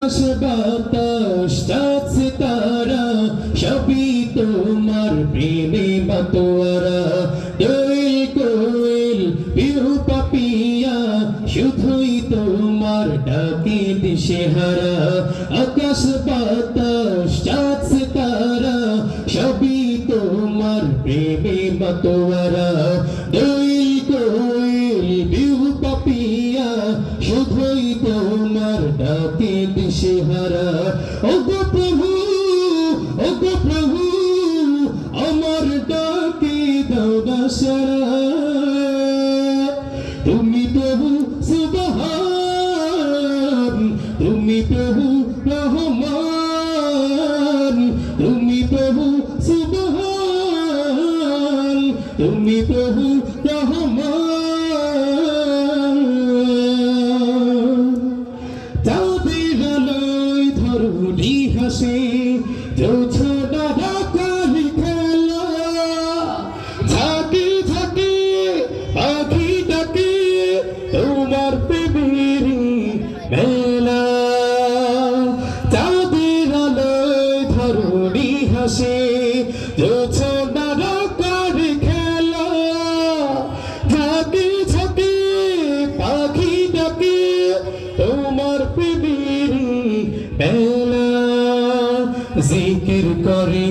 বাতাস চাঁদ সিতারা সবই তোমার প্রেমে মাতোয়ারা দোয়েল কোয়েল পিহু পাপিয়া শুধুই তোমার ডাকে দিশেহারা আকাশ বাতাস চাঁদ সিতারা সবই তোমার প্রেমে মাতোয়ারা দোয়েল কোয়েল পিহু পাপিয়া শুধুই তোমার ডাকে দিশেহারা ওগো প্রভু আমার ডাকে দাও না সাড়া তুমি প্রভু সুবহান তুমি প্রভু রহমান তুমি প্রভু সুবহান তুমি প্রভু রহমান চাঁদের আলোয় ধরুনি হাসে জোছনা ঢাকার খেলা ঝাঁকে ঝাঁকে পাখি ডাকে তোমার প্রেমের মেলা চাঁদের আলোয় ধরুনি হাসে জোছনা ঢাকার খেলা ঝাঁকে ঝাঁকে পাখি ডাকে তোমার প্রেমের বেলা জিকির করে